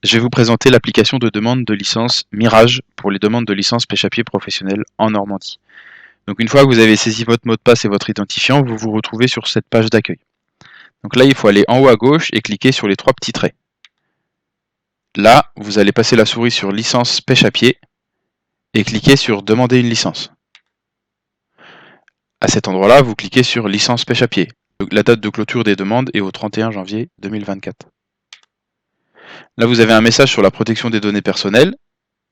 Je vais vous présenter l'application de demande de licence Mirage pour les demandes de licence pêche-à-pied professionnelle en Normandie. Donc une fois que vous avez saisi votre mot de passe et votre identifiant, vous vous retrouvez sur cette page d'accueil. Donc là, il faut aller en haut à gauche et cliquer sur les trois petits traits. Là, vous allez passer la souris sur licence pêche-à-pied et cliquer sur demander une licence. À cet endroit-là, vous cliquez sur licence pêche-à-pied. La date de clôture des demandes est au 31 janvier 2024. Là, vous avez un message sur la protection des données personnelles.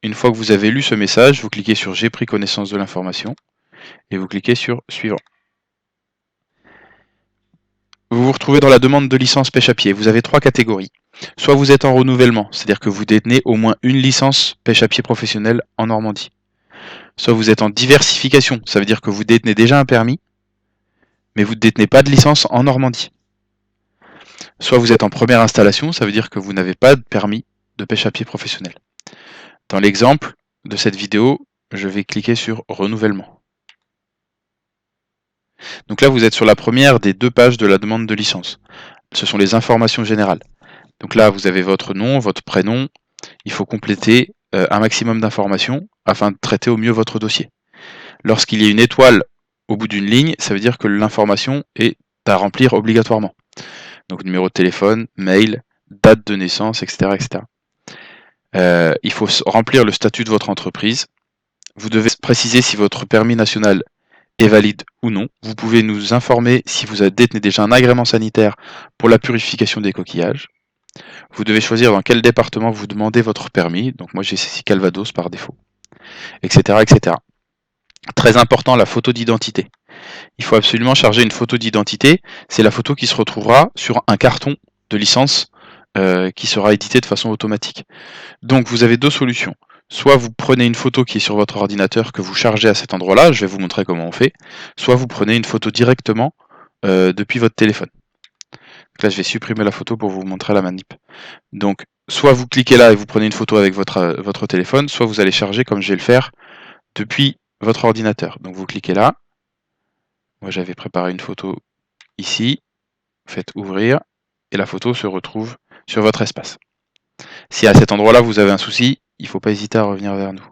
Une fois que vous avez lu ce message, vous cliquez sur j'ai pris connaissance de l'information et vous cliquez sur suivant. Vous vous retrouvez dans la demande de licence pêche-à-pied. Vous avez trois catégories. Soit vous êtes en renouvellement, c'est-à-dire que vous détenez au moins une licence pêche-à-pied professionnelle en Normandie. Soit vous êtes en diversification, ça veut dire que vous détenez déjà un permis, mais vous ne détenez pas de licence en Normandie. Soit vous êtes en première installation, ça veut dire que vous n'avez pas de permis de pêche-à-pied professionnel. Dans l'exemple de cette vidéo, je vais cliquer sur renouvellement. Donc là, vous êtes sur la première des deux pages de la demande de licence. Ce sont les informations générales. Donc là, vous avez votre nom, votre prénom. Il faut compléter un maximum d'informations afin de traiter au mieux votre dossier. Lorsqu'il y a une étoile au bout d'une ligne, ça veut dire que l'information est à remplir obligatoirement. Donc numéro de téléphone, mail, date de naissance, etc. etc. Il faut remplir le statut de votre entreprise. Vous devez préciser si votre permis national est valide ou non. Vous pouvez nous informer si vous détenez déjà un agrément sanitaire pour la purification des coquillages. Vous devez choisir dans quel département vous demandez votre permis. Donc moi j'ai saisi Calvados par défaut, etc., etc. Très important, la photo d'identité. Il faut absolument charger une photo d'identité. C'est la photo qui se retrouvera sur un carton de licence qui sera édité de façon automatique. Donc vous avez deux solutions. Soit vous prenez une photo qui est sur votre ordinateur que vous chargez à cet endroit-là, je vais vous montrer comment on fait, soit vous prenez une photo directement depuis votre téléphone. Donc là je vais supprimer la photo pour vous montrer la manip. Donc soit vous cliquez là et vous prenez une photo avec votre téléphone, soit vous allez charger comme je vais le faire depuis votre ordinateur. Donc vous cliquez là, moi j'avais préparé une photo ici, faites ouvrir, et la photo se retrouve sur votre espace. Si à cet endroit-là vous avez un souci, il ne faut pas hésiter à revenir vers nous.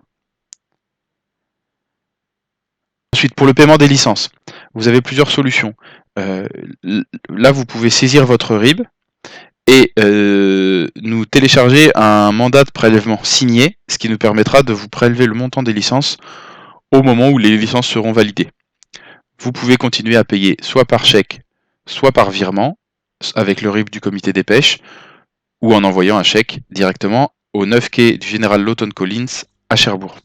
Ensuite, pour le paiement des licences, vous avez plusieurs solutions. Là, vous pouvez saisir votre RIB et nous télécharger un mandat de prélèvement signé, ce qui nous permettra de vous prélever le montant des licences au moment où les licences seront validées. Vous pouvez continuer à payer soit par chèque, soit par virement, avec le RIB du comité des pêches, ou en envoyant un chèque directement au 9 quai du Général Lawton Collins à Cherbourg.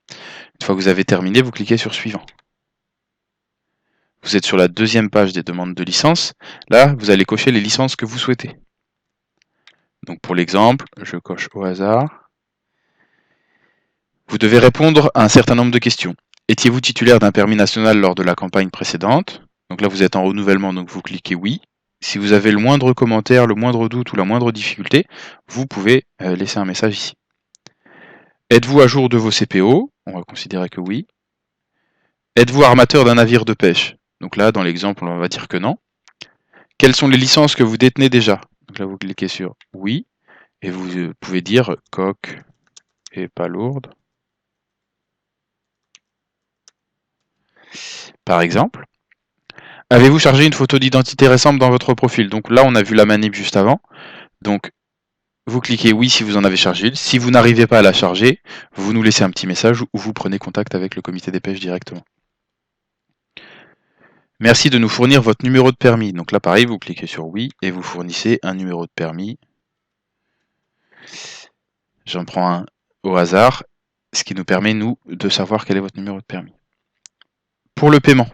Une fois que vous avez terminé, vous cliquez sur suivant. Vous êtes sur la deuxième page des demandes de licence. Là, vous allez cocher les licences que vous souhaitez. Donc pour l'exemple, je coche au hasard. Vous devez répondre à un certain nombre de questions. Étiez-vous titulaire d'un permis national lors de la campagne précédente? Donc là, vous êtes en renouvellement, donc vous cliquez oui. Si vous avez le moindre commentaire, le moindre doute ou la moindre difficulté, vous pouvez laisser un message ici. Êtes-vous à jour de vos CPO? On va considérer que oui. Êtes-vous armateur d'un navire de pêche? Donc là, dans l'exemple, on va dire que non. Quelles sont les licences que vous détenez déjà? Donc là, vous cliquez sur oui, et vous pouvez dire coque et palourde, par exemple. Avez-vous chargé une photo d'identité récente dans votre profil? Donc là, on a vu la manip juste avant. Donc, vous cliquez oui si vous en avez chargé une. Si vous n'arrivez pas à la charger, vous nous laissez un petit message ou vous prenez contact avec le comité des pêches directement. Merci de nous fournir votre numéro de permis. Donc là, pareil, vous cliquez sur oui et vous fournissez un numéro de permis. J'en prends un au hasard, ce qui nous permet, nous, de savoir quel est votre numéro de permis. Pour le paiement,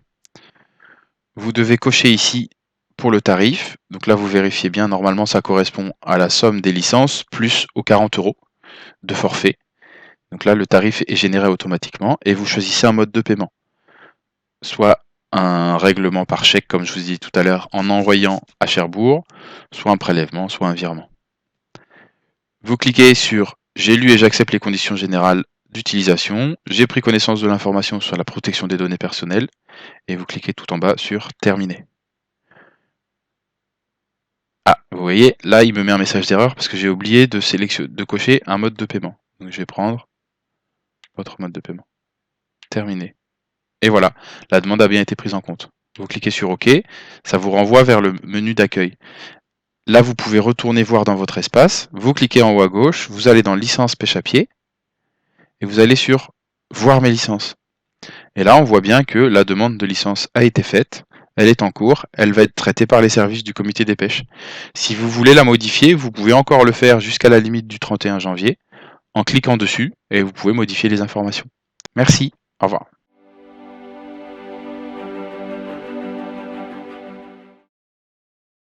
vous devez cocher ici pour le tarif. Donc là, vous vérifiez bien, normalement, ça correspond à la somme des licences plus aux 40 € de forfait. Donc là, le tarif est généré automatiquement et vous choisissez un mode de paiement. Soit un règlement par chèque, comme je vous ai dit tout à l'heure, en envoyant à Cherbourg, soit un prélèvement, soit un virement. Vous cliquez sur « J'ai lu et j'accepte les conditions générales d'utilisation. J'ai pris connaissance de l'information sur la protection des données personnelles. » Et vous cliquez tout en bas sur « Terminer ». Ah, vous voyez, là il me met un message d'erreur parce que j'ai oublié de cocher un mode de paiement. Donc je vais prendre votre mode de paiement. Terminé. Et voilà, la demande a bien été prise en compte. Vous cliquez sur OK, ça vous renvoie vers le menu d'accueil. Là, vous pouvez retourner voir dans votre espace, vous cliquez en haut à gauche, vous allez dans licence pêche à pied, et vous allez sur voir mes licences. Et là, on voit bien que la demande de licence a été faite, elle est en cours, elle va être traitée par les services du comité des pêches. Si vous voulez la modifier, vous pouvez encore le faire jusqu'à la limite du 31 janvier, en cliquant dessus, et vous pouvez modifier les informations. Merci, au revoir.